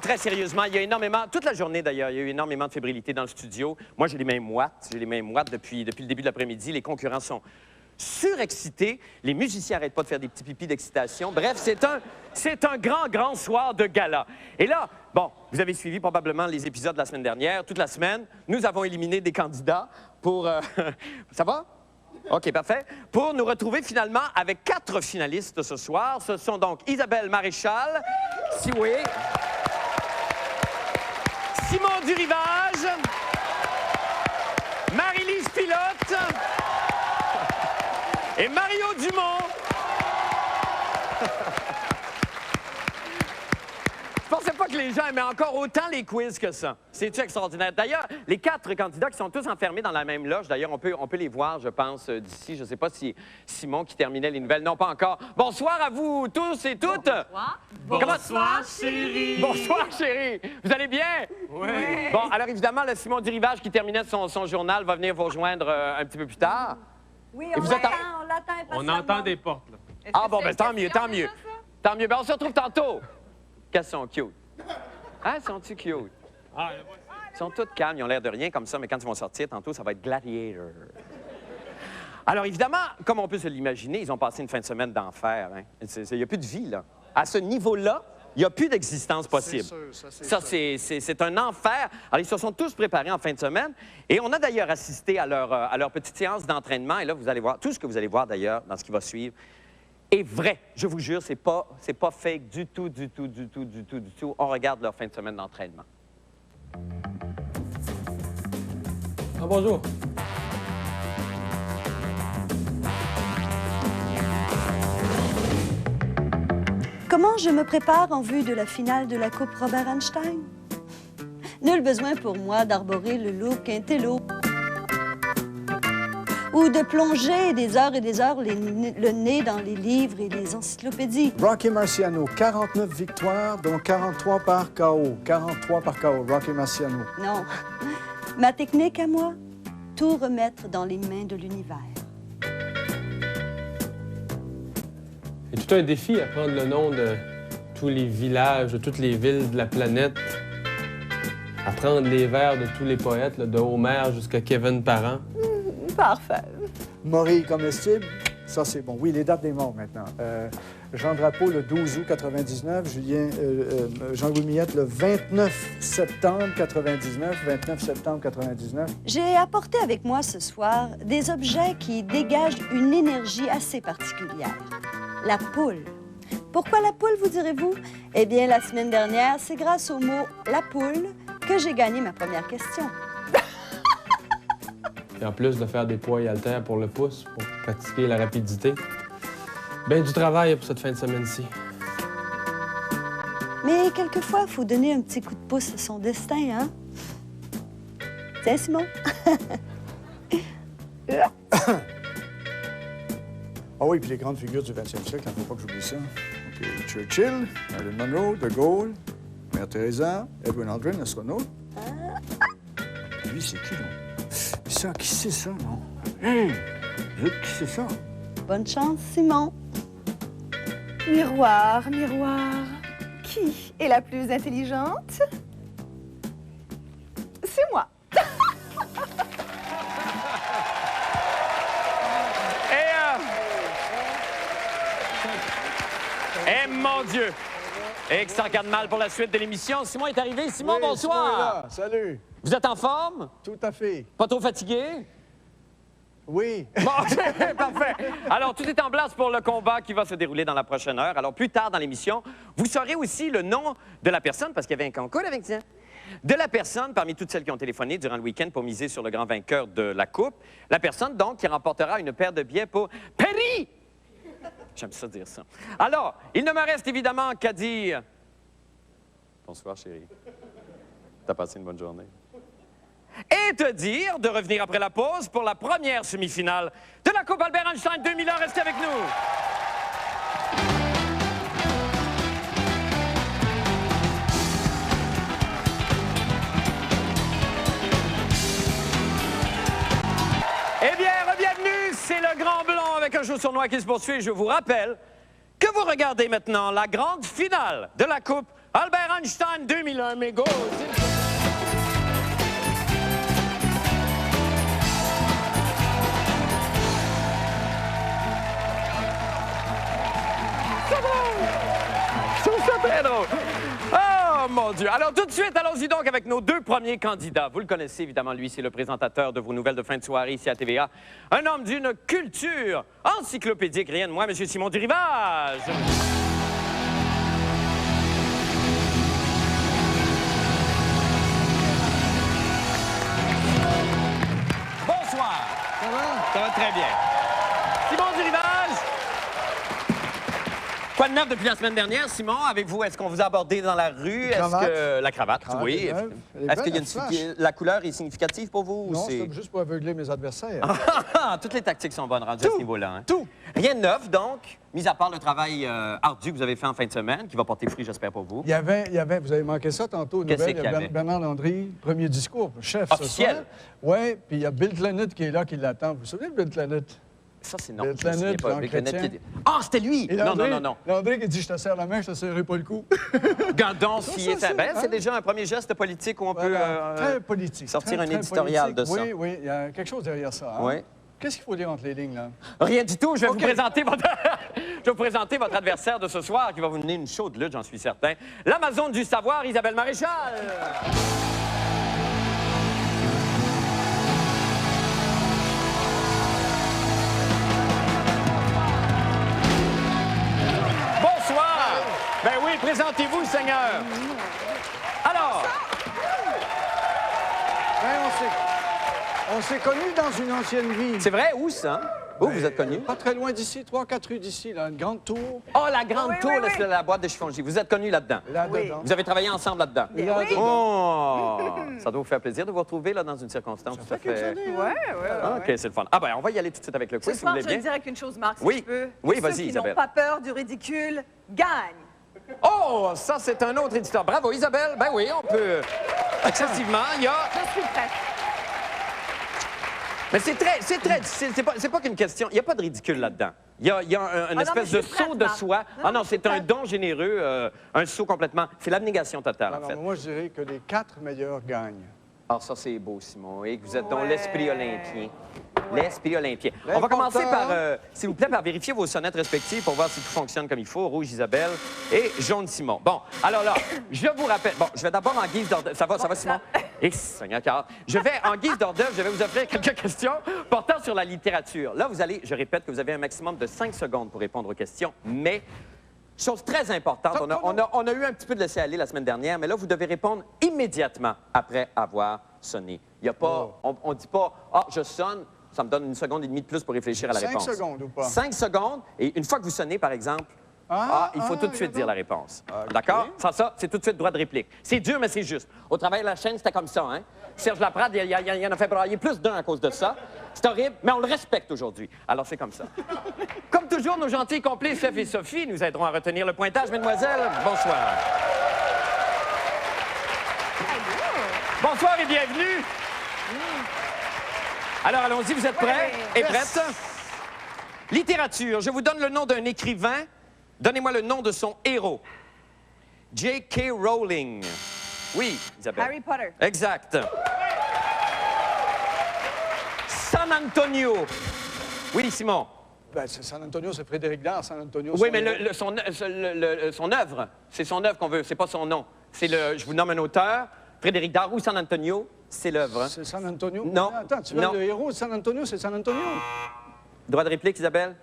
très sérieusement, il y a énormément, toute la journée d'ailleurs, il y a eu énormément de fébrilité dans le studio. Moi, j'ai les mains moites. J'ai les mains moites depuis le début de l'après-midi. Les concurrents sont surexcités. Les musiciens n'arrêtent pas de faire des petits pipis d'excitation. Bref, c'est un grand soir de gala. Et là, bon, vous avez suivi probablement les épisodes de la semaine dernière. Toute la semaine, nous avons éliminé des candidats pour... Ça va? OK, parfait. Pour nous retrouver finalement avec 4 finalistes ce soir. Ce sont donc Isabelle Maréchal, oui, Simon Durivage, Marie-Lise Pilote et Mario Dumont. Je pensais pas que les gens aimaient encore autant les quiz que ça. C'est-tu extraordinaire? D'ailleurs, les 4 candidats qui sont tous enfermés dans la même loge, d'ailleurs, on peut les voir, je pense, d'ici. Je ne sais pas si Simon qui terminait les nouvelles. Non, pas encore. Bonsoir à vous tous et toutes. Bonsoir. Bonsoir, chérie. Bonsoir, chérie. Vous allez bien? Oui. Bon, alors évidemment, le Simon Durivage qui terminait son journal va venir vous rejoindre un petit peu plus tard. Oui, Et on vous êtes l'attend, on l'attend On impatiemment. entend des portes, là. Ah bon, ben tant mieux, tant mieux. Tant mieux. Ben on se retrouve tantôt. Qu'elles sont cute. Hein, sont-ils cute? Ah, Ils sont toutes calmes, ils ont l'air de rien comme ça, mais quand ils vont sortir, tantôt, ça va être Gladiator. Alors, évidemment, comme on peut se l'imaginer, ils ont passé une fin de semaine d'enfer. Hein? Il n'y a plus de vie, là. À ce niveau-là, il n'y a plus d'existence possible. Ça, c'est un enfer. Alors, ils se sont tous préparés en fin de semaine. Et on a d'ailleurs assisté à leur petite séance d'entraînement. Et là, vous allez voir, tout ce que vous allez voir, d'ailleurs, dans ce qui va suivre, est vrai. Je vous jure, c'est pas fake du tout. On regarde leur fin de semaine d'entraînement. Ah, bonjour. Comment je me prépare en vue de la finale de la Coupe Robert Einstein? Nul besoin pour moi d'arborer le look intello ou de plonger des heures et des heures le nez dans les livres et les encyclopédies. Rocky Marciano, 49 victoires, dont 43 par KO. 43 par KO, Rocky Marciano. Non. Ma technique à moi, tout remettre dans les mains de l'univers. C'est tout un défi à prendre le nom de tous les villages, de toutes les villes de la planète, à prendre les vers de tous les poètes, là, de Homère jusqu'à Kevin Parent. Parfait. Morille comestible, ça c'est bon. Oui, les dates des morts maintenant. Jean Drapeau le 12 août 99, Jean-Louis Millette le 29 septembre 99, 29 septembre 99. J'ai apporté avec moi ce soir des objets qui dégagent une énergie assez particulière. La poule. Pourquoi la poule, vous direz-vous? Eh bien, la semaine dernière, c'est grâce au mot « la poule » que j'ai gagné ma première question. Et en plus de faire des poids et haltères pour le pouce, pour pratiquer la rapidité. Ben du travail pour cette fin de semaine-ci. Mais quelquefois, il faut donner un petit coup de pouce à son destin, hein? Tiens, Simon. Ah oui, puis les grandes figures du 20e siècle, il ne faut pas que j'oublie ça. OK, Churchill, Marilyn Monroe, De Gaulle, Mère Teresa, Edwin Aldrin, astronaute. Lui, c'est qui, non? Ça, qui c'est ça, non? Hé! Qui c'est ça? Bonne chance, Simon. Miroir, miroir, qui est la plus intelligente? C'est moi. Eh, mon Dieu! Et que ça regarde mal pour la suite de l'émission. Simon est arrivé. Simon, Oui, bonsoir! Simon est là. Salut! Vous êtes en forme? Tout à fait. Pas trop fatigué? Oui. Bon, OK, parfait. Alors, tout est en place pour le combat qui va se dérouler dans la prochaine heure. Alors, plus tard dans l'émission, vous saurez aussi le nom de la personne, parce qu'il y avait un concours avec ça, de la personne parmi toutes celles qui ont téléphoné durant le week-end pour miser sur le grand vainqueur de la Coupe. La personne, donc, qui remportera une paire de billets pour Paris! J'aime ça dire ça. Alors, il ne me reste évidemment qu'à dire... Bonsoir, chérie. T'as passé une bonne journée. Et te dire de revenir après la pause pour la première semi-finale de la Coupe Albert Einstein 2001. Restez avec nous. Eh bien, bienvenue, c'est le Grand Blond avec un show sournois qui se poursuit. Je vous rappelle que vous regardez maintenant la grande finale de la Coupe Albert Einstein 2001, mais go! Je trouve ça très drôle. Oh, mon Dieu. Alors, tout de suite, allons-y donc avec nos deux premiers candidats. Vous le connaissez, évidemment, lui, c'est le présentateur de vos nouvelles de fin de soirée ici à TVA. Un homme d'une culture encyclopédique, rien de moins, M. Simon Durivage. Bonsoir. Ça va? Ça va très bien. Simon Durivage. Quoi de neuf depuis la semaine dernière, Simon? Avec vous, est-ce qu'on vous a abordé dans la rue? Est-ce Cravate. que la cravate, Cravate oui. est neuve. Elle est Est-ce qu'il y a belle, elle flash. la couleur est significative pour vous? ou Non, c'est- c'est juste pour aveugler mes adversaires. Toutes les tactiques sont bonnes rendues à Tout. ce niveau-là. Hein? Tout. Rien de neuf, donc, mis à part le travail ardu que vous avez fait en fin de semaine, qui va porter fruit, j'espère, pour vous. Il y avait, vous avez manqué ça tantôt, aux Qu'est-ce nouvelles, il y a qu'il y avait? Bernard Landry, premier discours, chef Officiel. Oui, puis il y a Bill Clinton qui est là, qui l'attend. Vous vous souvenez de Bill Clinton? Ça, c'est non. Le je me souviens planète, pas. Jean Le planète Chrétien. qui- Ah, c'était lui! Et Non, Landry, non, non, non. Landry qui dit, je te serre la main, je te serrerai pas le cou. Gandon, s'il ça, était... c'est- Ben, c'est hein? déjà un premier geste politique où on peut Voilà. Très politique. sortir très, un très éditorial politique. de ça. Oui, oui, il y a quelque chose derrière ça. Hein? Oui. Qu'est-ce qu'il faut lire entre les lignes, là? Rien du tout. Je vais OK. vous présenter votre... Je vais vous présenter votre adversaire de ce soir qui va vous mener une chaude lutte, j'en suis certain. L'Amazone du savoir, Isabelle Maréchal. Bonsoir. Ben oui, présentez-vous, Seigneur. Alors, Ben, on s'est connus dans une ancienne vie. c'est vrai, où ça? Où vous êtes connu? Pas très loin d'ici, 3-4 rues d'ici, là, une grande tour, Oh, la grande Oui, tour, oui, là, oui. c'est la boîte de chiffon. Vous êtes connus là-dedans. là-dedans. Vous avez travaillé ensemble là-dedans. Là-dedans. Oh! Ça doit vous faire plaisir de vous retrouver là, dans une circonstance tout à quelques fait... années, Ouais, hein? ouais, Ah, ouais. OK, c'est le fun. Ah ben, on va y aller tout de suite avec le Ce quiz, si vous soir, voulez je vais bien. te dire qu'une chose, Marc, si Oui. je peux. Oui, Ceux vas-y, qui Isabelle. n'ont pas peur du ridicule gagnent. Oh, ça, c'est un autre éditeur. Bravo, Isabelle. Ben oui, on peut... Excessivement, il y a... Je suis prête. Mais c'est très difficile. C'est pas qu'une question. Il n'y a pas de ridicule là-dedans. Il y a une non, espèce mais de je suis prête, saut de Marc. soi. Non, Ah non, je suis c'est un prête. don généreux, un saut complètement... C'est l'abnégation totale, en Alors, fait. moi, je dirais que les 4 meilleurs gagnent. Ah, ça, c'est beau, Simon. Et que vous êtes dans Ouais. l'esprit olympien. L'esprit olympien. On va L'important- commencer par, s'il vous plaît, par vérifier vos sonnettes respectives pour voir si tout fonctionne comme il faut. Rouge, Isabelle, et jaune, Simon. Bon, alors là, je vous rappelle... Bon, je vais d'abord en guise d'ordre... Ça va, Simon? Et Seigneur, car je vais, en guise d'ordre-d'œuvre, je vais vous offrir quelques questions portant sur la littérature. Là, vous allez... Je répète que vous avez un maximum de 5 secondes pour répondre aux questions, mais... Chose très importante, on a eu un petit peu de laisser-aller la semaine dernière, mais là, vous devez répondre immédiatement après avoir sonné. Il y a pas... On dit pas « Ah, je sonne, ça me donne 1 seconde et demie de plus pour réfléchir à la 5 réponse. » secondes ou pas? 5 secondes, et une fois que vous sonnez, par exemple, il faut tout de suite dire la réponse. OK. D'accord? Ça, c'est tout de suite droit de réplique. C'est dur, mais c'est juste. Au travail de la chaîne, c'était comme ça, hein? Serge Laprade, il y en a fait brailler plus d'un à cause de ça. C'est horrible, mais on le respecte aujourd'hui. Alors, c'est comme ça. Comme toujours, nos gentils complices, Steph et Sophie, nous aideront à retenir le pointage, mesdemoiselles. Bonsoir. Bonsoir et bienvenue. Alors, allons-y, vous êtes prêts et prêtes? Littérature, je vous donne le nom d'un écrivain. Donnez-moi le nom de son héros. J.K. Rowling. Oui, Isabelle. Harry Potter. Exact. San Antonio. Oui, Simon. Ben, c'est San Antonio, c'est Frédéric Dard, San Antonio. Oui, son mais héros. son œuvre, c'est son œuvre qu'on veut, c'est pas son nom. Je vous nomme un auteur, Frédéric Dard ou San Antonio, c'est l'œuvre. C'est San Antonio? Non. Attends, tu veux Non. le héros de San Antonio, c'est San Antonio? Droit de réplique, Isabelle?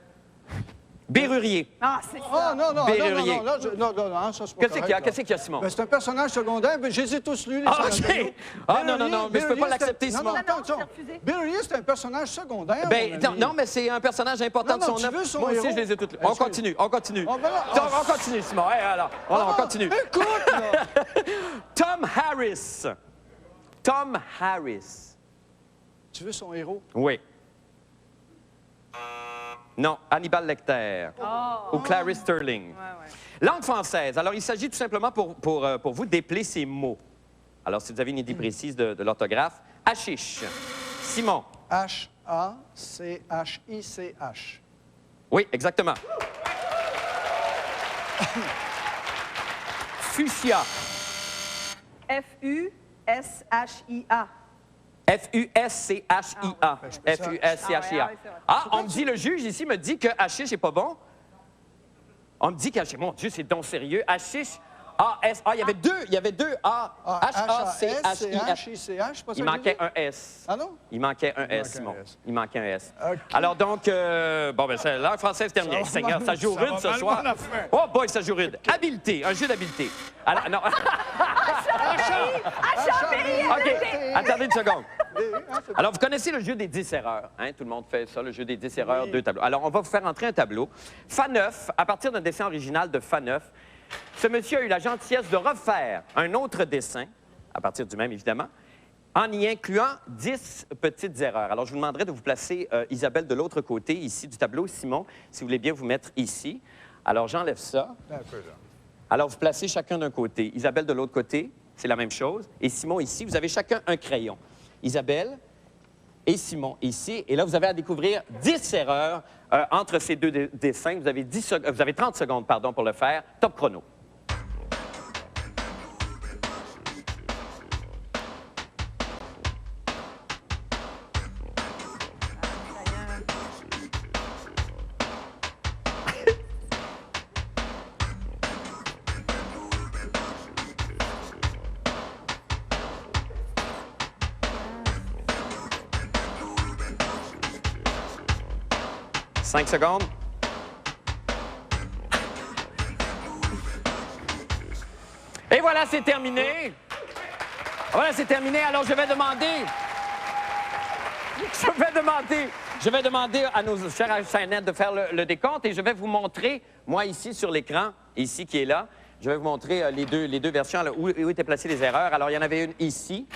Bérurier. Ah, c'est Oh, ça. non, Bérurier. là, non, ça, c'est pas Qu'est-ce qu'il y a? correct, là. Qu'est-ce qu'il y a, Simon? Ben, c'est un personnage secondaire, mais je les ai tous lus, les Ah, San OK. Antonio. Ah, non, non, non, mais je peux pas Bérurier, l'accepter, c'est- Simon. Non, non, Non, attends, c'est attends. refusé. Bérurier, c'est un personnage secondaire, Ben, mon non, ami. non, mais c'est un personnage important Non, non, de son tu œuvre. veux son Moi aussi, héros? je les ai toutes lues. Est-ce On que- continue, on continue. Oh, ben là, Donc, on continue, Simon. Hey, alors, on continue. Écoute, là! Tom Harris. Tom Harris. Tu veux son héros? Oui. Non, Hannibal Lecter. Ou Clarice Sterling. Langue française. Alors, il s'agit tout simplement pour vous d'épeler ces mots. Alors, si vous avez une idée précise de l'orthographe, hachiche. Simon. H-A-C-H-I-C-H. Fuchsia. F-U-S-H-I-A. F-U-S-C-H-I-A. F-U-S-C-H-I-A. Ah, on me dit, le juge ici me dit que hashish n'est pas bon. On me dit qu'hashish, mon Dieu, c'est donc sérieux. Hashish, A-S, il y avait deux A, H-A-C-H-I-S. Il manquait un S. Ah non? Il manquait un S, Simon. Il manquait un S. OK. Alors donc, bon, ben, la langue française terminée. Seigneur, ça joue rude ce soir. Oh boy, ça joue rude. Habileté, un jeu d'habileté. Alors, non. OK, attendez une seconde. Alors, vous connaissez le jeu des 10 erreurs. Hein? Tout le monde fait ça, le jeu des 10 erreurs, 2 tableaux. Alors, on va vous faire entrer un tableau. Faneuf, à partir d'un dessin original de Faneuf, ce monsieur a eu la gentillesse de refaire un autre dessin, à partir du même, évidemment, en y incluant 10 petites erreurs. Alors, je vous demanderai de vous placer Isabelle de l'autre côté, ici, du tableau. Simon, si vous voulez bien vous mettre ici. Alors, j'enlève ça. Un peu, là. Alors, vous placez chacun d'un côté. Isabelle de l'autre côté, c'est la même chose. Et Simon ici, vous avez chacun un crayon. Isabelle et Simon ici. Et là, vous avez à découvrir 10 erreurs entre ces deux dessins. Vous avez 30 secondes pardon, pour le faire. Top chrono. Cinq secondes. Et voilà, c'est terminé. Voilà, c'est terminé. Alors, je vais demander à nos chers HNN de faire le décompte et je vais vous montrer, moi, ici, sur l'écran, ici, qui est là, je vais vous montrer les deux versions, là, où étaient placées les erreurs. Alors, il y en avait une ici.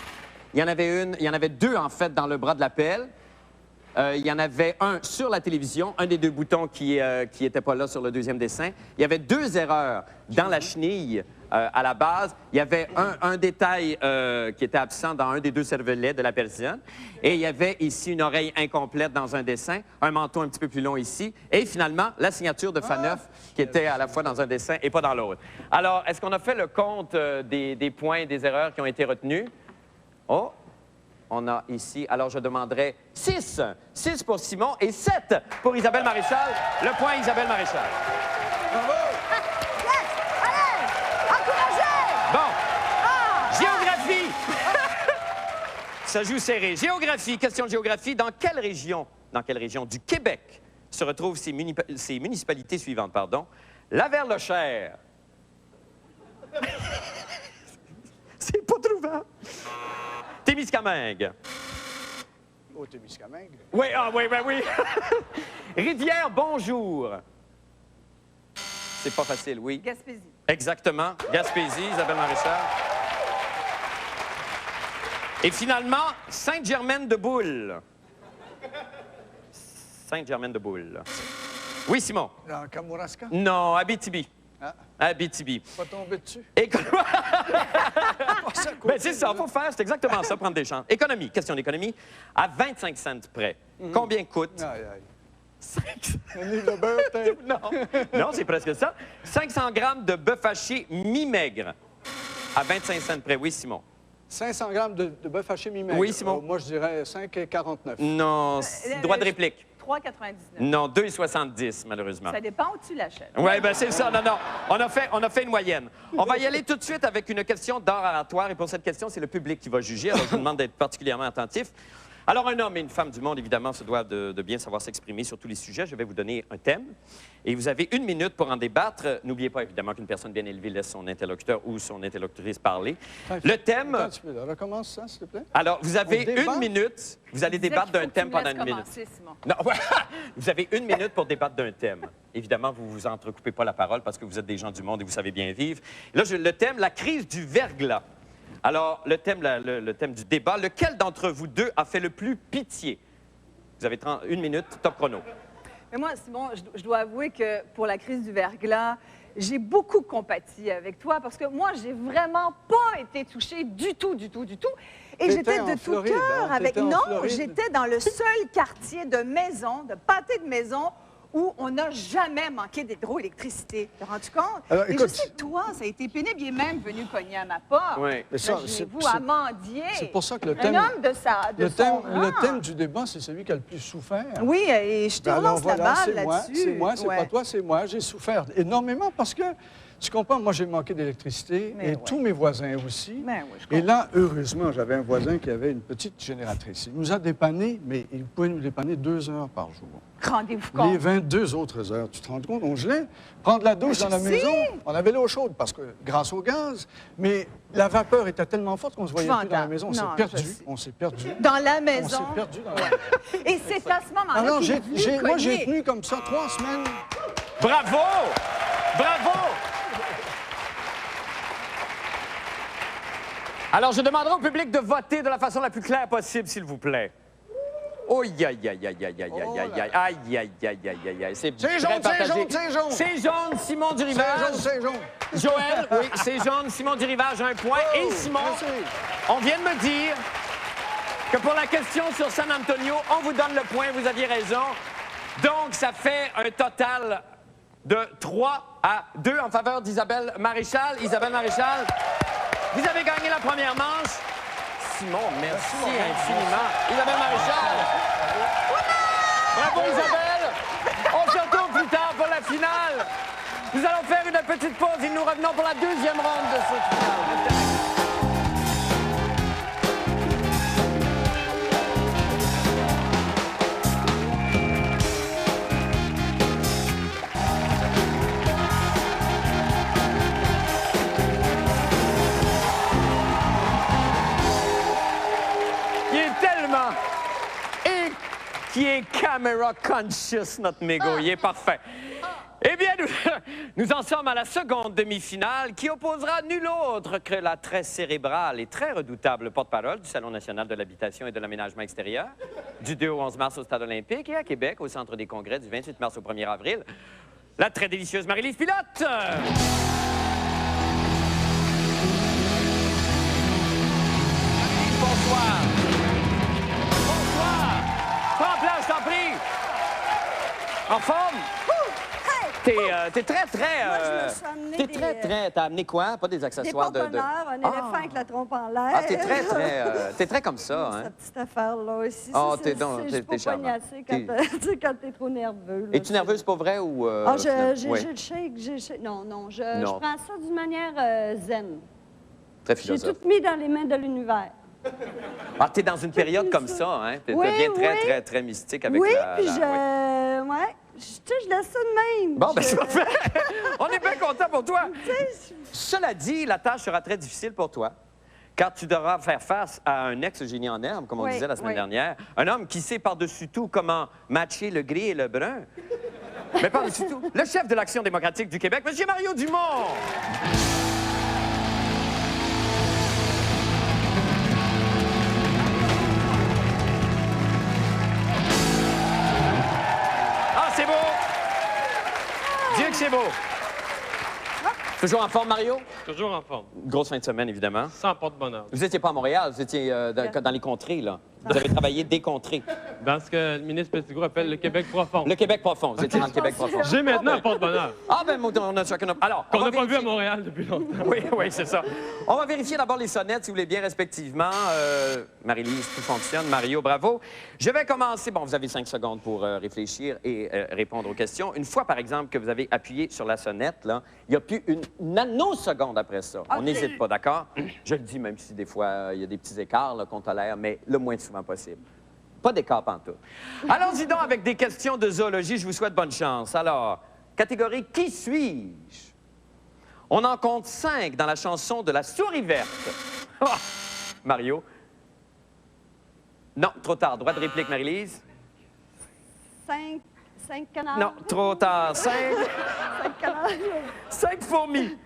Il y en avait deux, en fait, dans le bras de la pelle. Il y en avait un sur la télévision, un des deux boutons qui n'était pas là sur le deuxième dessin. Il y avait 2 erreurs dans la chenille à la base. Il y avait un détail qui était absent dans un des 2 cervelets de la personne. Et il y avait ici une oreille incomplète dans un dessin, un menton un petit peu plus long ici. Et finalement, la signature de Faneuf qui était à la fois dans un dessin et pas dans l'autre. Alors, est-ce qu'on a fait le compte des points et des erreurs qui ont été retenus? Oh! On a ici, alors je demanderai 6. 6 pour Simon et 7 pour Isabelle Maréchal. Le point Isabelle Maréchal. Bravo! Yes! Allez! Encouragez! Bon. Géographie. Ça joue serré. Géographie, question de géographie. Dans quelle région du Québec se retrouvent ces municipalités suivantes, pardon? Laverlechère. C'est pas trouvant. Témiscamingue. Oh, Témiscamingue. Oui, oui. Rivière, bonjour. C'est pas facile, oui. Gaspésie. Exactement. Gaspésie, Isabelle Maréchal. Et finalement, Sainte-Germaine-de-Boulle. Sainte-Germaine-de-Boulle. Oui, Simon. Dans Kamouraska? Non, Abitibi. Ah. Abitibi. Pas tomber dessus? Ben, c'est ça, faut faire, c'est exactement ça, prendre des chances. Économie, question d'économie. À 25 cents près, combien coûte... Aïe, aïe. 5... Un livre de beurre, peut-être? Non, c'est presque ça. 500 grammes de bœuf haché mi-maigre. À 25 cents près, oui, Simon. 500 grammes de bœuf haché mi-maigre. Oui, Simon. Moi, je dirais 5,49. Non, droit de réplique. 3,99. Non, 2,70, malheureusement. Ça dépend où tu l'achètes. Oui, bien, c'est ça. Non. On a fait une moyenne. On va y aller tout de suite avec une question d'art oratoire. Et pour cette question, c'est le public qui va juger. Alors, je vous demande d'être particulièrement attentif. Alors, un homme et une femme du monde, évidemment, se doivent de bien savoir s'exprimer sur tous les sujets. Je vais vous donner un thème. Et vous avez 1 minute pour en débattre. N'oubliez pas, évidemment, qu'une personne bien élevée laisse son interlocuteur ou son interlocutrice parler. Le thème... Attends un petit peu, là. Recommence ça, s'il te plaît. Alors, vous avez On débat? 1 minute. Vous allez débattre d'un thème pendant 1 minute. Simon. Non, vous avez 1 minute pour débattre d'un thème. Évidemment, vous ne vous entrecoupez pas la parole parce que vous êtes des gens du monde et vous savez bien vivre. Là, le thème, la crise du verglas. Alors, le thème du débat, lequel d'entre vous deux a fait le plus pitié? Vous avez 1 minute, top chrono. Mais moi, Simon, je dois avouer que pour la crise du verglas, j'ai beaucoup compati avec toi parce que moi, j'ai vraiment pas été touchée du tout. Et j'étais de tout cœur avec... Non, j'étais dans le seul quartier de maison, de pâté de maison, où on n'a jamais manqué d'hydroélectricité. Tu t'es rendu compte? Alors, Et écoute- je sais que toi, ça a été pénible. Il est même venu cogner à ma porte. Oui. Mais ça, Imaginez-vous, c'est- à mendier. c'est pour ça que le Un thème- homme de son Le rang. thème du débat, c'est celui qui a le plus souffert. Oui, et je te Ben alors relance la voilà, balle c'est moi, là-dessus. c'est moi, c'est Ouais. pas toi, c'est moi. J'ai souffert énormément parce que, tu comprends, moi, j'ai manqué d'électricité Mais et ouais. tous mes voisins aussi. Ben oui, je Et comprends. là, heureusement, j'avais un voisin qui avait une petite génératrice. Il nous a dépanné, mais il pouvait nous dépanner 2 heures par jour. Rendez-vous compte. Les 22 autres heures, tu te rends compte, on gelait. Prendre la douche Je dans la sais. maison, on avait l'eau chaude parce que, grâce au gaz, mais la vapeur était tellement forte qu'on se voyait plus dans la Épouvantable. maison. On Non, s'est je perdu. sais. On s'est perdu. Dans la On maison. s'est perdu dans la Et c'est à ce moment-là Alors, qu'il est venu moi, j'ai cogner. tenu comme ça 3 semaines. Bravo! Bravo! Alors, je demanderai au public de voter de la façon la plus claire possible, s'il vous plaît. Oh, aïe, aïe, aïe, aïe, aïe, aïe, aïe, aïe, aïe, aïe, aïe, aïe, aïe, aïe. C'est C'est très jaune, c'est partagé. jaune, c'est jaune. C'est jaune, Simon du C'est Rivage. jaune, c'est jaune. Joël, oui, c'est jaune, Simon du Rivage, 1 point. Oh, Et Simon, merci. on vient de me dire que pour la question sur San Antonio, on vous donne le point, vous aviez raison. Donc, ça fait un total de 3-2 en faveur d'Isabelle Maréchal. Isabelle Maréchal, vous avez gagné la première manche. Simon, merci infiniment. Isabelle Maréchal. Bravo, Isabelle. On se retrouve plus tard pour la finale. Nous allons faire une petite pause et nous revenons pour la deuxième ronde de cette finale. Il est tellement... Et qui est camera conscious, notre mégot. Il est parfait. Eh bien, nous en sommes à la seconde demi-finale qui opposera nul autre que la très cérébrale et très redoutable porte-parole du Salon national de l'habitation et de l'aménagement extérieur, du 2 au 11 mars au Stade olympique et à Québec, au Centre des congrès, du 28 mars au 1er avril, la très délicieuse Marie-Lise Pilote. Bonsoir. Bonsoir. Prends place, je t'en prie. En forme? T'es très, très... Moi, je me suis amené T'es des, très... T'as amené quoi? Pas des Des accessoires porte-bonheur, un éléphant avec la trompe en l'air. Ah, t'es très comme ça, hein? Cette petite affaire-là aussi. Oh, Ça, t'es c'est donc- juste t'es pour charmant. poignasser quand tu sais, quand t'es trop nerveux. là. Es-tu nerveuse pour vrai ou... Ah, finalement? Oui, j'ai le shake, j'ai le shake. Non, je Non. prends ça d'une manière zen. très J'ai philosophe. tout mis dans les mains de l'univers. Ah, t'es dans une période comme ça, hein? Tu Oui, deviens très, oui. très, très mystique avec Oui, la... puis la- oui. ouais, tu sais, je laisse ça de même. Bon, ben Je- c'est parfait. On est bien content pour toi. tu sais, Cela dit, la tâche sera très difficile pour toi, car tu devras faire face à un ex-génie en herbe, comme on Oui, disait la semaine oui. dernière. Un homme qui sait par-dessus tout comment matcher le gris et le brun. Mais par-dessus tout, le chef de l'Action démocratique du Québec, M. Mario Dumont. Ah, c'est beau! Dieu que c'est beau! Toujours en forme, Mario? Toujours en forme. Grosse fin de semaine, évidemment. Sans porte-bonheur. Vous n'étiez pas à Montréal, vous étiez dans les contrées, là. Vous avez travaillé des contrées. Dans ce que le ministre Petitgros appelle le Québec profond. Le Québec profond, vous étiez dans le Québec profond. J'ai maintenant un porte-bonheur. Ah, ben, on a chacun notre... Alors, Qu'on on va n'a pas vu à vérifier- Montréal depuis longtemps. Oui, oui, c'est ça. On va vérifier d'abord les sonnettes, si vous voulez bien, respectivement. Marie-Lise, tout fonctionne. Mario, bravo. Je vais commencer. Bon, vous avez 5 secondes pour réfléchir et répondre aux questions. Une fois, par exemple, que vous avez appuyé sur la sonnette, là, il n'y a plus une nanoseconde après ça. On n'hésite pas, d'accord? Je le dis, même si des fois, il y a des petits écarts là, qu'on tolère, mais le moins souvent possible. Pas d'écart pantoute. Allons-y donc avec des questions de zoologie. Je vous souhaite bonne chance. Alors, catégorie « Qui suis-je » On en compte 5 dans la chanson de la souris verte. Ah! Mario? Non, trop tard. Droit de réplique, Marie-Lise? 5 canards. Non, trop tard. 5 canards. fourmis.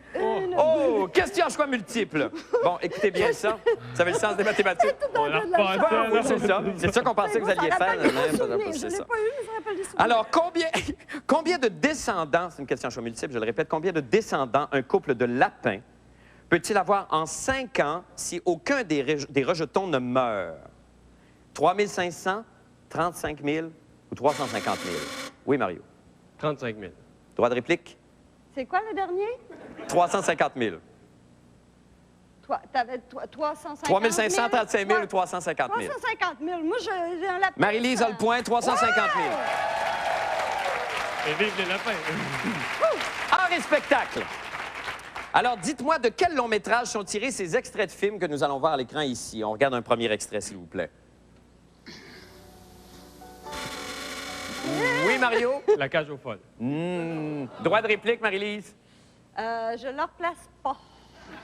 Oh, question à choix multiple. Bon, écoutez bien ça. Ça avait le sens des mathématiques. On a la reparti, Ah, oui, là. c'est ça. C'est ça qu'on pensait que vous alliez faire. Je mais ne même, c'est l'ai ça. pas eu, mais ça rappelle des souvenirs. Alors, combien de descendants, c'est une question à choix multiple, je le répète, combien de descendants un couple de lapins peut-il avoir en 5 ans si aucun des rejetons ne meurt? 3 500, 35 000 ou 350 000? Oui, Mario. 35 000. Droit de réplique? C'est quoi le dernier? 350 000. T'avais 350 000? 3 535 000 ou 350 000? 350 000. Moi, j'ai un lapin. Marie-Lise a le point, 350 000. Et vive les lapins! Art et spectacle. Alors, dites-moi de quel long métrage sont tirés ces extraits de films que nous allons voir à l'écran ici. On regarde un premier extrait, s'il vous plaît. Oui, Mario? La cage aux folles. Droit de réplique, Marie-Lise? Je ne le replace pas.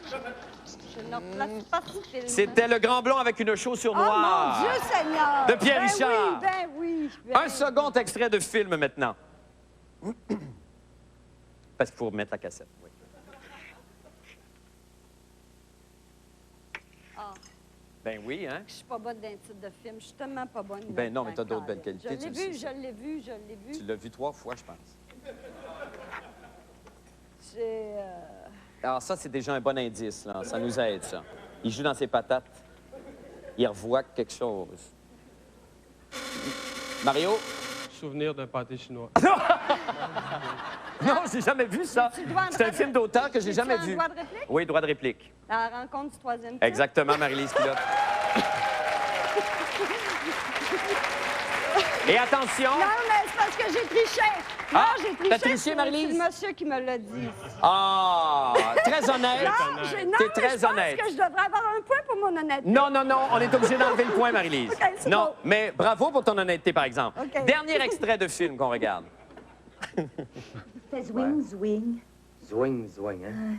Je ne le replace pas, ce film. C'était Le Grand Blond avec une chaussure Oh, mon noire. Dieu Seigneur! De Pierre Richard. Ben oui. Un second extrait de film maintenant. Parce qu'il faut remettre la cassette. Oui. Ah. Ben oui, hein? Je suis pas bonne d'un titre de film. Je suis tellement pas bonne. Ben non, mais t'as d'autres belles qualités, Je tu l'ai le vu, sais, je l'ai vu, je l'ai vu. Tu l'as vu 3 fois, je pense. J'ai... Alors ça, c'est déjà un bon indice, là. Ça nous aide, ça. Il joue dans ses patates. Il revoit quelque chose. Mario? Souvenir d'un pâté chinois. Non, j'ai jamais vu ça. Tu dois en C'est un droit film d'auteur que j'ai J'ai-tu jamais un vu. droit de réplique? Oui, droit de réplique. La rencontre du troisième type. Exactement, Marie-Lise Pilote. Et attention! Non, mais c'est parce que j'ai triché. Non, Ah, j'ai triché. t'as triché, c'est- Marie-Lise? C'est le monsieur qui me l'a dit. Ah! Très honnête. Non, non, T'es mais très je pense honnête. que je devrais avoir un point pour mon honnêteté. Non, non, non, on est obligé d'enlever le point, Marie-Lise. OK, c'est Non, bon. mais bravo pour ton honnêteté, par exemple. OK. Dernier extrait de film qu'on regarde. Fais zwing, zwing. Zwing, zwing, hein?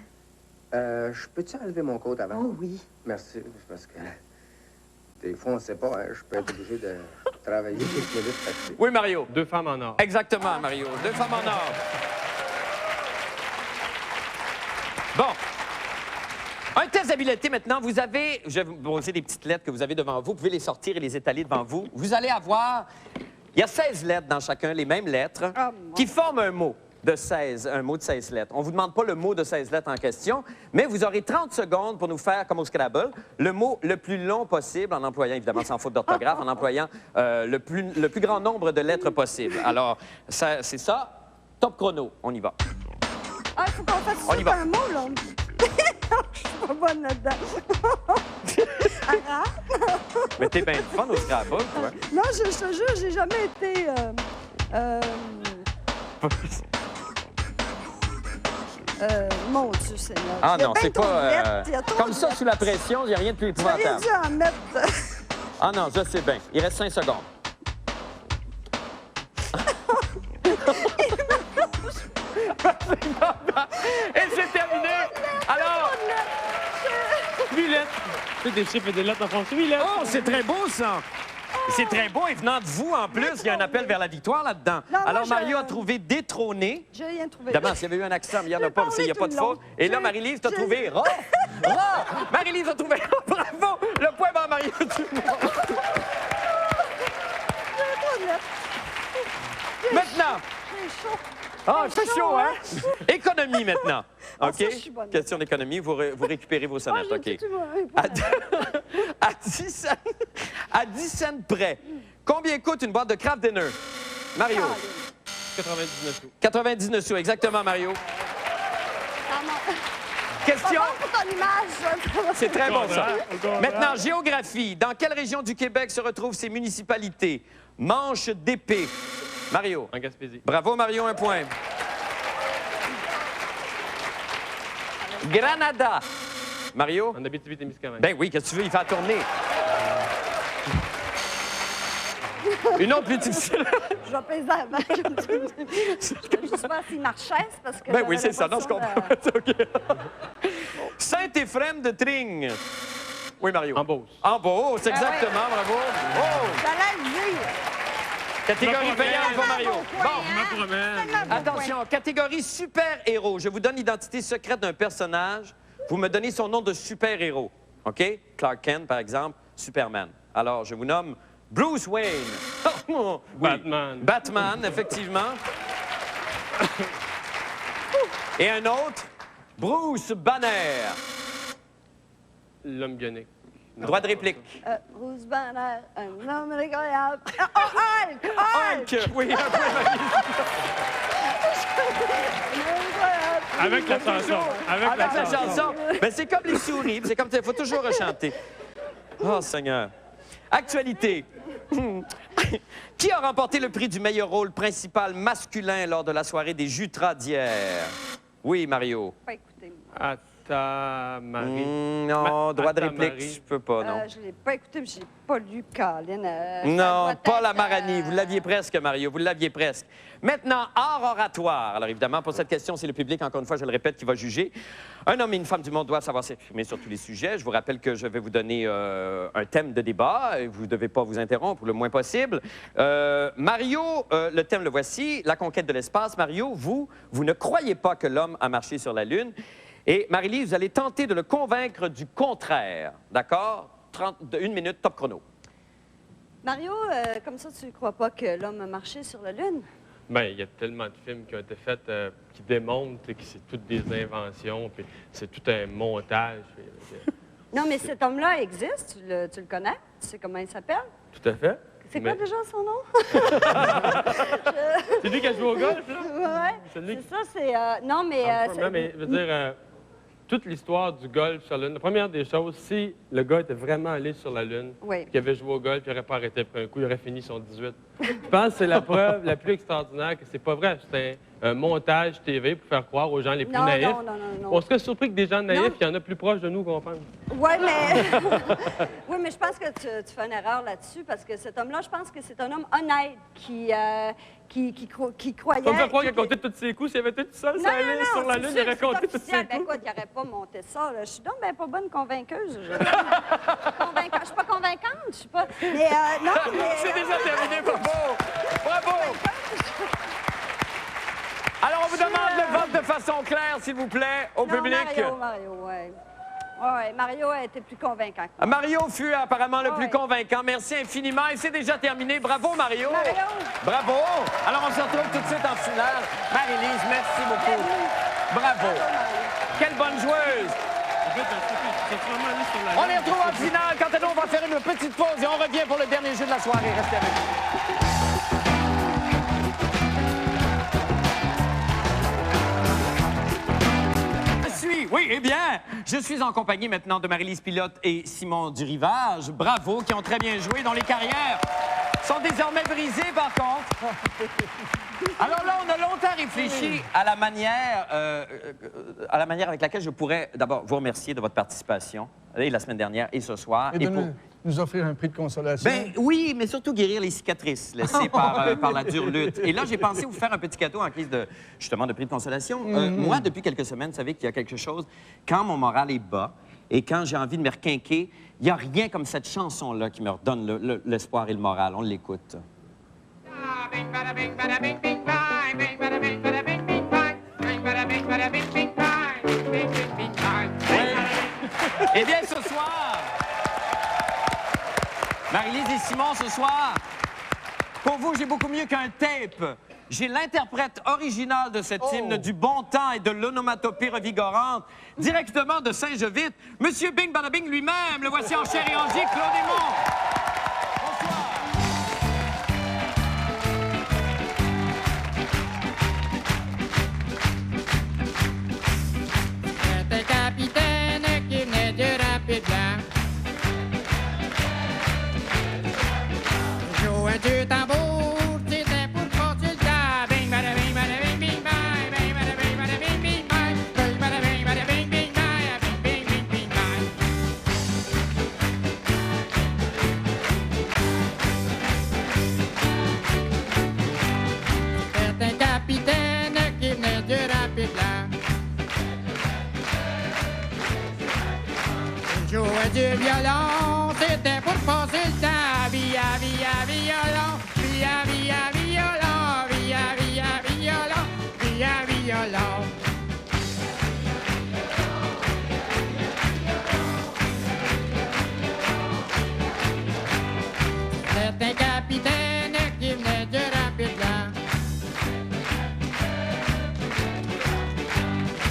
Je peux-tu enlever mon coat avant? Oh oui. Merci, parce que des fois, on ne sait pas, hein, je peux être obligé de travailler quelques minutes là-dessus. Oui, Mario. 2 femmes en or. Exactement, Mario. 2 femmes en or. Bon. Un test d'habileté maintenant. Vous avez, je vais vous poser des petites lettres que vous avez devant vous. Vous pouvez les sortir et les étaler devant vous. Vous allez avoir, il y a 16 lettres dans chacun, les mêmes lettres, qui forment un mot de 16 lettres. On ne vous demande pas le mot de 16 lettres en question, mais vous aurez 30 secondes pour nous faire, comme au Scrabble, le mot le plus long possible, en employant, évidemment, sans faute d'orthographe, en employant le plus grand nombre de lettres possible. Alors, c'est ça. Top chrono. On y va. Ah, il faut qu'on fasse On y ça va. un mot, là. Je suis pas bonne là-dedans. Arrête. Mais t'es bien fun au Scrabble, toi. Non, je te jure, j'ai jamais été... mon Dieu Seigneur. Ah Il y a non, bien c'est trop de pas... lettres, il y a trop comme de ça, lettres. sous la pression, il n'y a rien de plus J'aurais épouvantable. dû en mettre... Ah non, je sais bien. Il reste 5 secondes. Et c'est terminé. Alors, 8 lettres. Tu sais, des chiffres et des lettres en font 8 lettres. oh, c'est très beau, ça. C'est très beau. Et venant de vous, en plus, il y a un appel vers la victoire là-dedans. Non, moi, Alors, je- Mario a trouvé détrôné. J'ai rien trouvé. D'abord, s'il y avait eu un accent, mais il n'y en a J'ai pas, parce qu'il n'y a parlé pas de tout le faute. long. Et là, J'ai- Marie-Lise, t'as j'ai- trouvé rat. Rat. Marie-Lise a trouvé bravo. Le point va à Mario. Trop de lettres. Maintenant. J'ai chaud. Ah, c'est chaud, hein? Économie maintenant. Ah, OK? ça, je suis bonne. Question d'économie, vous récupérez vos Ah, sonnettes, j'ai OK? dit, tu vois, À 10 cents près, combien coûte une boîte de Kraft Dinner? Mario. 99 sous. 99 sous, exactement, Mario. Question. Pas bon pour ton image, ça. C'est très bon, ça. Au contraire. Maintenant, géographie. Dans quelle région du Québec se retrouvent ces municipalités? Manche d'épée. Mario. En Gaspésie. Bravo, Mario, un point. Granada. Mario? En Abitibi-Témiscamingue. Ben oui, qu'est-ce que tu veux? Il fait la tournée. Une autre plus difficile. Je vais peser avant. Je sais pas s'il marchait, c'est parce que... Ben oui, j'avais c'est ça. Non, je l'impression comprends. de- OK. Saint-Éphrem de Tring. Oui, Mario. En Beauce. En Beauce, exactement, bravo. Oh! J'allais le dire. Catégorie Je me payante pour promène. Mario. Bon, Je me promène. Tellement bon attention, catégorie super-héros. Je vous donne l'identité secrète d'un personnage. Vous me donnez son nom de super-héros. OK? Clark Kent, par exemple, Superman. Alors, je vous nomme Bruce Wayne. Oh, oui. Batman. Batman, effectivement. Et un autre, Bruce Banner. L'homme bionique. Droit de réplique. Bruce Banner, un homme incroyable. Oh, Hulk! Hulk! Hulk. Oui, un point, Marie. Avec la chanson. Avec la chanson. Ben, c'est comme les souris, c'est comme il faut toujours rechanter. Oh, Seigneur. Actualité. Qui a remporté le prix du meilleur rôle principal masculin lors de la soirée des Jutras d'hier? Oui, Mario. Pas écouté. À ta Marie. Non, droit de à ta réplique, Marie. je peux pas, non. Je ne l'ai pas écouté, mais je n'ai pas lu Colin. Non, pas la Marani. Vous l'aviez presque, Mario. Vous l'aviez presque. Maintenant, art oratoire. Alors, évidemment, pour cette question, c'est le public, encore une fois, je le répète, qui va juger. Un homme et une femme du monde doivent savoir s'exprimer sur tous les sujets. Je vous rappelle que je vais vous donner un thème de débat. Et vous ne devez pas vous interrompre le moins possible. Mario, le thème, le voici. La conquête de l'espace. Mario, vous ne croyez pas que l'homme a marché sur la Lune. Et Marie-Lise, vous allez tenter de le convaincre du contraire. D'accord? 1 minute, top chrono. Mario, comme ça, tu ne crois pas que l'homme a marché sur la Lune? Bien, il y a tellement de films qui ont été faits qui démontrent que c'est toutes des inventions, puis c'est tout un montage. Non, mais cet homme-là existe. Tu le connais? Tu sais comment il s'appelle? Tout à fait. C'est quoi déjà son nom? C'est lui qui a joué au golf, là? Oui, c'est ça, c'est... non, mais... mais je veux dire, toute l'histoire du golf sur la Lune, la première des choses, si le gars était vraiment allé sur la Lune, Oui. qu'il avait joué au golf, il n'aurait pas arrêté après un coup, il aurait fini son 18. Je pense que c'est la preuve la plus extraordinaire que c'est pas vrai. C'est un montage TV pour faire croire aux gens les plus Non, naïfs. non, non, non, non. On serait surpris que des gens naïfs, Non. il y en a plus proches de nous qu'on pense. Oui, mais... oui, mais je pense que tu fais une erreur là-dessus, parce que cet homme-là, je pense que c'est un homme honnête qui croyait... Comme faire croire qu'il a compté tous ses coups, s'il avait tout seul, ça allait sur la c'est Lune, sûr il aurait que c'est compté tous ses officiel. Ben, coups. écoute, il n'aurait pas monté ça, là. Je suis donc ben pas bonne convainqueuse. Je suis pas convaincante, je suis pas... Mais non, mais... C'est déjà terminé, bravo! Bravo! Alors, on vous demande le vote de façon claire, s'il vous plaît, au Non, public. Mario, oui. Oui, Mario a été plus convaincant que moi. Mario fut apparemment le Ah plus ouais. convaincant. Merci infiniment. Et c'est déjà terminé. Bravo, Mario. Mario. Bravo. Alors, on se retrouve tout de suite en finale. Marie-Lise, merci beaucoup. Bravo. Quelle bonne joueuse. En fait, c'est vraiment allé sur la On les Lune. retrouve en finale. Quant à nous, on va faire une petite pause et on revient pour le dernier jeu de la soirée. Restez avec nous. Oui, eh bien, je suis en compagnie maintenant de Marie-Lise Pilote et Simon Durivage. Bravo, qui ont très bien joué, dont les carrières sont désormais brisées, par contre. Alors là, on a longtemps réfléchi à la manière avec laquelle je pourrais d'abord vous remercier de votre participation, et la semaine dernière et ce soir. Et de nous offrir un prix de consolation. Ben oui, mais surtout guérir les cicatrices laissées par la dure lutte. Et là, j'ai pensé vous faire un petit cadeau en guise de, justement, de prix de consolation. Moi, depuis quelques semaines, vous savez qu'il y a quelque chose, quand mon moral est bas et quand j'ai envie de me requinquer, il n'y a rien comme cette chanson-là qui me redonne l'espoir et le moral. On l'écoute. Eh bien, ce soir, Marie-Lise et Simon, ce soir, pour vous, j'ai beaucoup mieux qu'un tape. J'ai l'interprète original de cet hymne du bon temps et de l'onomatopée revigorante, directement de Saint-Jovite, Monsieur Bing Badabing lui-même. Le voici en chair et en gicle, Claude Aymon. Bonsoir. C'était capitaine qui venait du rapide blanc. Jouait du tambour, c'était pour passer le temps. Bing, bada, bing, bada, bing, bing, bang. Bing, bada, bing, bada, bing, bing, bang. Bing, bada, bing, bada, bing, bing, bang. Bing, bing, bing, bing, bang. C'était un capitaine qui venait du rapide blanc. Jouait du violon, c'était pour passer le temps. Via, via, violon, via, via, violon, via, via, violon, via, violon. C'est un capitaine qui venait du rapide blanc.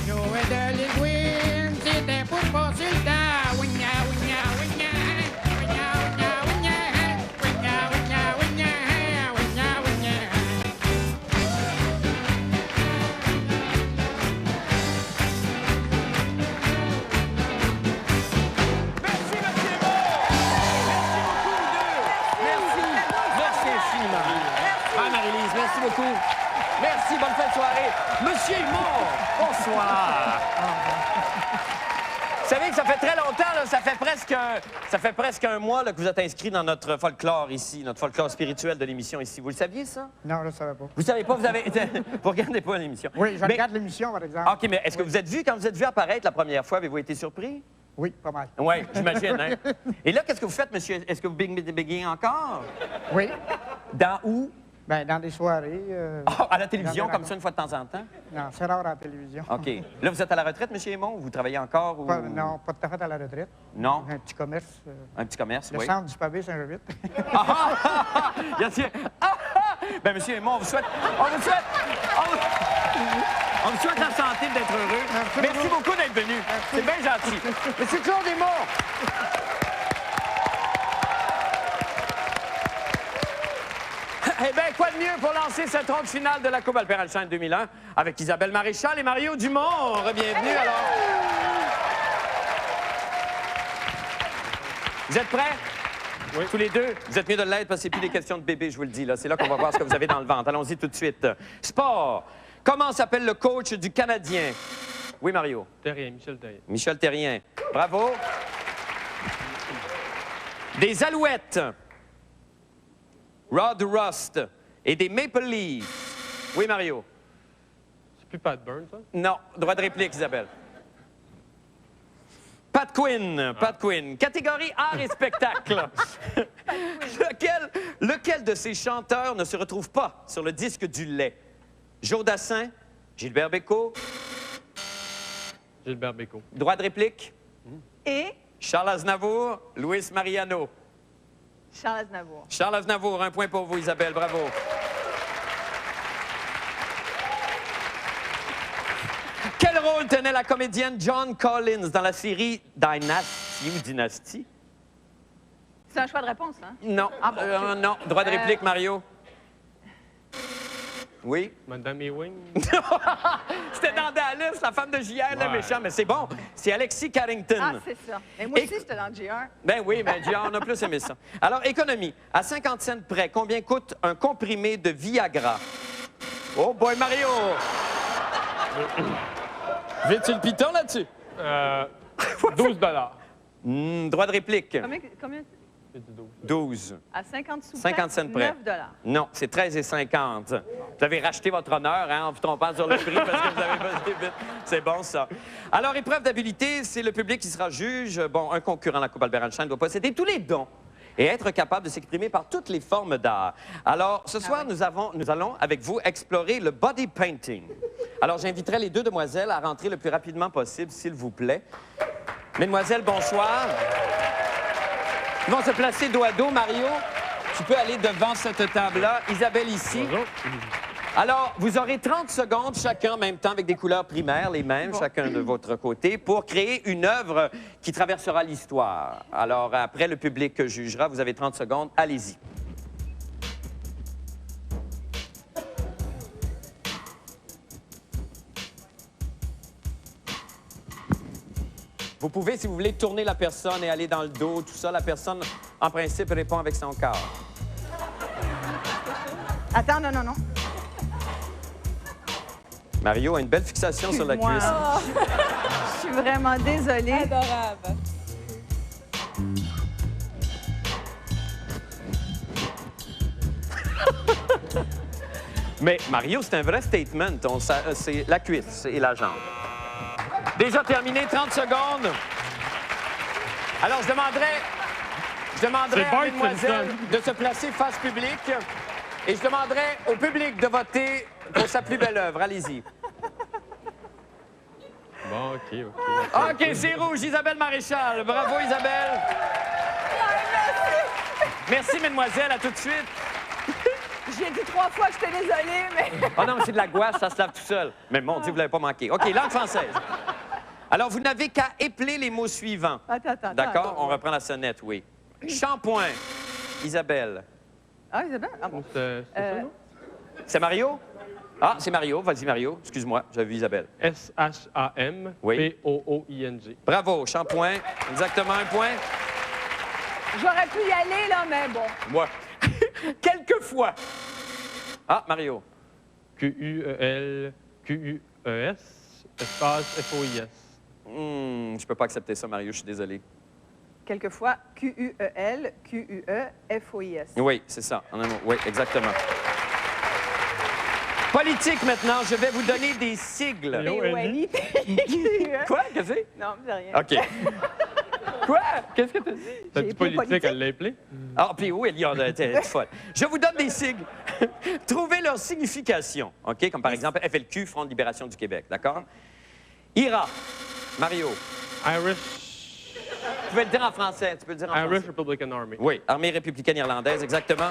Jouait de l'iguine, c'était pour passer le temps. Wigna, wigna, wigna, wigna, wigna, wigna, wigna, wigna, wigna, wigna, wigna. bonne soirée. Monsieur Himon, bonsoir. Vous savez que ça fait très longtemps, là, ça fait presque un mois là, que vous êtes inscrit dans notre folklore ici, notre folklore spirituel de l'émission ici. Vous le saviez, ça? Non, je ne savais pas. Vous savez pas, vous regardez pas l'émission. Oui, je regarde l'émission, par exemple. OK, mais est-ce que vous êtes vu, quand vous êtes vu apparaître la première fois, avez-vous été surpris? Oui, pas mal. Oui, j'imagine, hein? Et là, qu'est-ce que vous faites, monsieur? Est-ce que vous bégayez encore? Oui. Dans où? Bien, dans des soirées. À la télévision, comme ça, une fois de temps en temps? Non, c'est rare à la télévision. OK. Là, vous êtes à la retraite, monsieur Aymon, ou vous travaillez encore? Ou... Non, pas tout à fait à la retraite. Non? Un petit commerce. Un petit commerce, Le oui. centre du pavé Saint-Jovite. Ben, monsieur Aymon, on vous souhaite la santé d'être heureux. Merci beaucoup d'être venu. C'est bien gentil. Monsieur Claude Aymon. Eh bien, quoi de mieux pour lancer cette ronde finale de la Coupe Albert Einstein 2001 avec Isabelle Maréchal et Mario Dumont. Bienvenue, alors. Vous êtes prêts? Oui. Tous les deux? Vous êtes mieux de l'être parce que c'est plus des questions de bébé, je vous le dis. Là. C'est là qu'on va voir ce que vous avez dans le ventre. Allons-y tout de suite. Sport. Comment s'appelle le coach du Canadien? Oui, Mario? Terrien, Michel Terrien. Michel Terrien. Bravo. Des Alouettes. Rod Rust et des Maple Leafs. Oui, Mario? C'est plus Pat Burns, ça? Non. Droit de réplique, Isabelle. Pat Quinn. Pat Quinn. Catégorie art et spectacle. lequel de ces chanteurs ne se retrouve pas sur le disque du lait? Joe Dassin, Gilbert Bécaud. Gilbert Bécaud. Droit de réplique? Et Charles Aznavour, Luis Mariano. Charles Aznavour. Charles Aznavour, un point pour vous, Isabelle. Bravo. Quel rôle tenait la comédienne John Collins dans la série Dynasty ou Dynasty? C'est un choix de réponse, hein? Non. Ah bon, non. Droit de réplique, Mario? Oui? Madame Ewing. C'était dans Dallas, la femme de JR, le méchant. Mais c'est bon. C'est Alexis Carrington. Ah, c'est ça. Mais moi aussi, c'était dans le GR. Ben oui, mais JR, on a plus aimé ça. Alors, économie. À 50 cents près, combien coûte un comprimé de Viagra? Oh boy, Mario! Vite-tu le piton là-dessus? 12 Droit de réplique. Combien? 12. À 50 sous 50 cents près. 9 $. Non, c'est 13,50. Vous avez racheté votre honneur hein, en vous trompant sur le prix parce que vous avez passé vite. C'est bon, ça. Alors, épreuve d'habileté, c'est le public qui sera juge. Bon, un concurrent à la Coupe Albert Einstein doit posséder tous les dons et être capable de s'exprimer par toutes les formes d'art. Alors, ce soir, nous allons, avec vous, explorer le body painting. Alors, j'inviterai les deux demoiselles à rentrer le plus rapidement possible, s'il vous plaît. Mesdemoiselles, bonsoir. Ils vont se placer dos à dos. Mario, tu peux aller devant cette table-là. Isabelle, ici. Bonjour. Alors, vous aurez 30 secondes chacun en même temps avec des couleurs primaires, les mêmes, chacun de votre côté, pour créer une œuvre qui traversera l'histoire. Alors, après, le public jugera. Vous avez 30 secondes. Allez-y. Vous pouvez, si vous voulez, tourner la personne et aller dans le dos, tout ça. La personne, en principe, répond avec son corps. Attends, non. Mario a une belle fixation sur la Excuse-moi. cuisse. Je suis vraiment désolée. Adorable. Mais Mario, c'est un vrai statement. C'est la cuisse et la jambe. Déjà terminé, 30 secondes. Alors, je demanderai à Mademoiselle de se placer face public et je demanderai au public de voter pour sa plus belle œuvre. Allez-y. Bon, OK. OK, c'est rouge. Isabelle Maréchal. Bravo, Isabelle. Merci, Mademoiselle. À tout de suite. J'ai dit 3 fois que j'étais désolée, mais... Oh non, mais c'est de la gouache, ça se lave tout seul. Mais mon Dieu, vous l'avez pas manqué. OK, langue française. Alors, vous n'avez qu'à épeler les mots suivants. Attends. D'accord? On reprend la sonnette, oui. Shampoing. Isabelle. Ah, Isabelle? Ah bon. C'est ça, non? C'est Mario? Ah, c'est Mario. Vas-y, Mario. Excuse-moi, j'avais vu Isabelle. S-H-A-M-P-O-O-I-N-G. Bravo, shampoing. Exactement un point. J'aurais pu y aller, là, mais bon. Moi. Quelquefois. Ah, Mario. Q-U-E-L, Q-U-E-S, espace F-O-I-S. Je peux pas accepter ça, Mario, je suis désolé. Quelquefois, Q-U-E-L, Q-U-E-F-O-I-S. Oui, c'est ça. En un mot. Oui, exactement. Politique maintenant, je vais vous donner des sigles. P-O-L-I. Quoi? Qu'est-ce que c'est? Non, c'est rien. OK. Quoi? Qu'est-ce que tu as dit? T'as J'ai dit appelé politique, elle l'a appelé? Ah, puis oui, Eliane, t'es folle. Je vous donne des sigles. Trouvez leur signification, OK? Comme par exemple FLQ, Front de libération du Québec, d'accord? IRA, Mario. Irish. Tu peux le dire en français, tu peux le dire en Irish français. Republican Army. Oui, Armée républicaine irlandaise, exactement.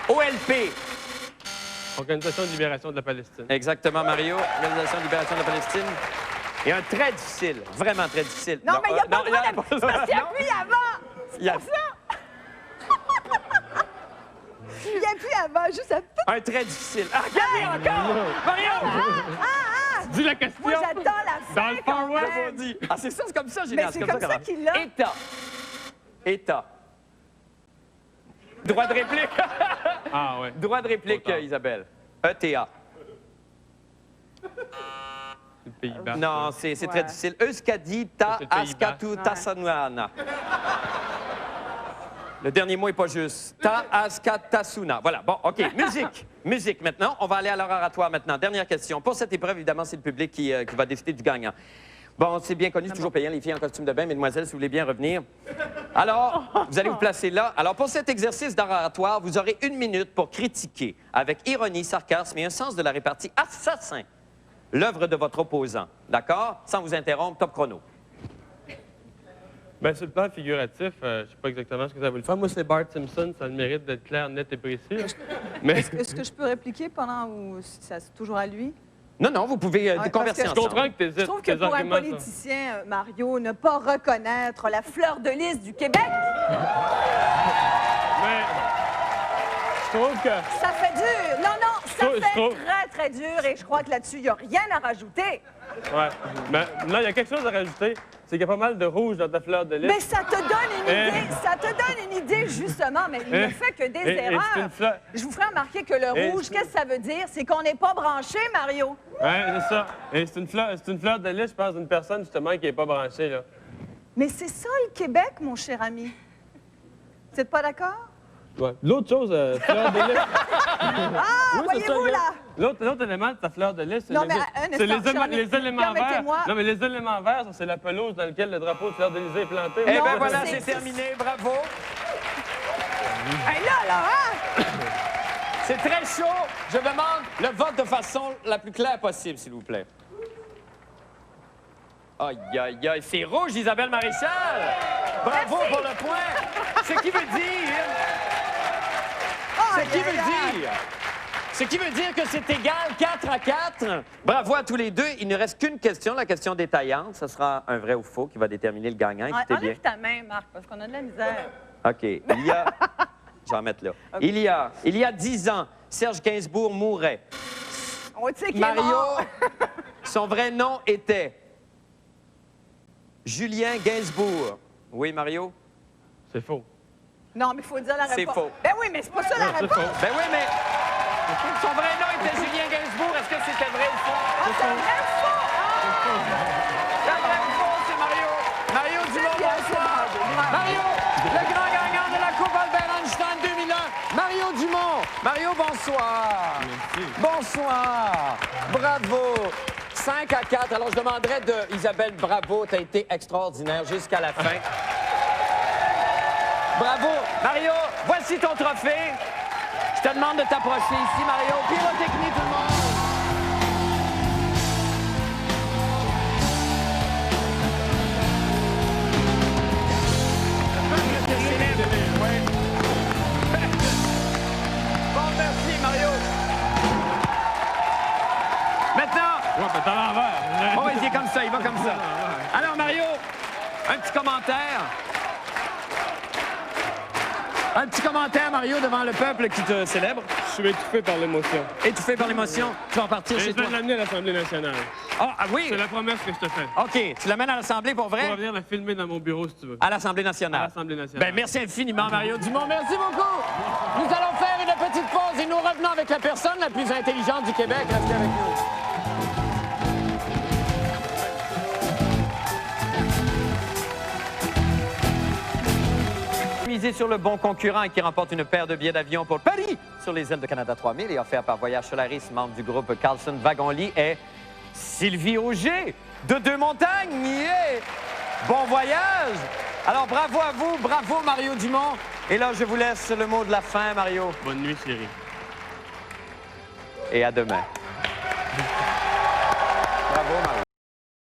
OLP, Organisation de libération de la Palestine. exactement, Mario. Organisation de libération de la Palestine. Et un très difficile, vraiment très difficile. Non, mais il n'y a pas de il y a problème. pas- C'est parce qu'il non. appuie avant. Il y a- Il appuie avant, juste à... Un très difficile. Ah, regardez encore! Mario! Dis la question! Moi, j'attends la fin. Dans le Far West! On dit. Ah, c'est ça, c'est comme ça, génial. Mais c'est comme ça qu'on qu'il l'a. État. État. Droit de réplique. Ah, ouais. Droit de réplique, Trop tard. Isabelle. ETA. Le Pays Basque. Non, c'est Ouais. très difficile. Euskadi, ta, c'est le Pays askatu, Basque. tasanuana. Le dernier mot n'est pas juste. Ta, askatasuna. Voilà, bon, OK. Musique. Musique maintenant. On va aller à leur oratoire maintenant. Dernière question. Pour cette épreuve, évidemment, c'est le public qui va décider du gagnant. Bon, c'est bien connu, c'est toujours payant, les filles en costume de bain. Mesdemoiselles, si vous voulez bien revenir. Alors, vous allez vous placer là. Alors, pour cet exercice d'oratoire, vous aurez 1 minute pour critiquer, avec ironie, sarcasme et un sens de la répartie assassin, l'œuvre de votre opposant. D'accord? Sans vous interrompre, top chrono. Ben, sur le plan figuratif, je sais pas exactement ce que ça veut le faire. Moi, c'est Bart Simpson, ça a le mérite d'être clair, net et précis. là. Mais Est-ce que je peux répliquer pendant ou c'est toujours à lui? Non, non, vous pouvez Ouais, parce converser que je ensemble. comprends que t'hésites. Je trouve que tes pour un arguments sont- politicien, Mario, ne pas reconnaître la fleur de lys du Québec, Mais je trouve que... ça fait dur. Non, non, ça Je fait trouve- très, très dur et je crois que là-dessus, il n'y a rien à rajouter. Ouais. Mais non, il y a quelque chose à rajouter. C'est qu'il y a pas mal de rouge dans ta fleur de lys. Mais ça te donne une Eh. idée, ça te donne une idée, justement, mais il ne Eh. fait que des Et c'est erreurs. une fleur... Je vous ferai remarquer que le Eh, rouge, c'est- qu'est-ce que ça veut dire? C'est qu'on n'est pas branché, Mario. Ouais, c'est ça. Et c'est une fleur de lys, je pense, d'une personne, justement, qui n'est pas branchée, là. Mais c'est ça, le Québec, mon cher ami. Vous n'êtes pas d'accord? Ouais. L'autre chose, fleur de lys... Ah, Oui, c'est voyez-vous, ça, là? L'autre élément de ta fleur de lys, c'est Non, les, mais un c'est instant, les, cher ami, les éléments verts. permettez-moi. Non, mais les éléments verts, ça, c'est la pelouse dans laquelle le drapeau de fleur de lys est planté. Eh Non, bien, voilà, c'est- c'est terminé. Bravo. Hey, là, hein? C'est très chaud. Je demande le vote de façon la plus claire possible, s'il vous plaît. Aïe, aïe, aïe. C'est rouge, Isabelle Maréchal. Bravo pour le point. Ce qui veut dire... Ce qui veut dire... Ce qui veut dire que c'est égal 4-4. Bravo à tous les deux. Il ne reste qu'une question, la question détaillante. Ce sera un vrai ou faux qui va déterminer le gagnant. Écoutez bien. Enlève ta main, Marc, parce qu'on a de la misère. OK. Il y a... Je vais en mettre là. Il y a 10 ans, Serge Gainsbourg mourait. On sait qu'il est Mario, mort. son vrai nom était Julien Gainsbourg. Oui, Mario? C'est faux. Non, mais il faut dire la C'est réponse. faux. Ben oui, mais c'est pas ça la C'est réponse. faux. Ben oui, mais son vrai nom était Julien Gainsbourg. Est-ce que c'était vrai ou faux? Ah, c'est vrai ou faux? C'est vrai ou faux, c'est Mario. Mario Dumont, bien, bonsoir. c'est bravo. Mario, le grand gagnant de la Coupe Albert Einstein 2001. Mario Dumont. Mario, bonsoir. Merci. Bonsoir. Bravo. 5-4. Alors, je demanderais de Isabelle, bravo. Tu as été extraordinaire jusqu'à la fin. Bravo. Mario, voici ton trophée. Je te demande de t'approcher ici, Mario. Pyrotechnie, tout le monde. Bon, merci, Mario. Maintenant, Ouais, ben t'as l'envers. oh, il est comme ça, il va comme ça. Alors, Mario, un petit commentaire. Un petit commentaire, Mario, devant le peuple qui te célèbre. Je suis étouffé par l'émotion. Étouffé par l'émotion, tu vas repartir Et chez je vais toi. l'amener à l'Assemblée nationale. Ah oui? C'est la promesse que je te fais. OK, tu l'amènes à l'Assemblée pour Tu vas vrai? venir la filmer dans mon bureau, si tu veux. À l'Assemblée À nationale. l'Assemblée nationale. Ben, merci infiniment, Mario Dumont. Merci beaucoup. Nous allons faire une petite pause et nous revenons avec la personne la plus intelligente du Québec. Restez avec nous. Misez sur le bon concurrent qui remporte une paire de billets d'avion pour Paris sur les îles de Canada 3000 et offert par Voyage Solaris, membre du groupe Carlson Wagon-Lit, est Sylvie Auger de Deux-Montagnes. Yeah! Bon voyage! Alors, bravo à vous, bravo Mario Dumont. Et là, je vous laisse le mot de la fin, Mario. Bonne nuit, chérie. Et à demain. Bravo, Mario.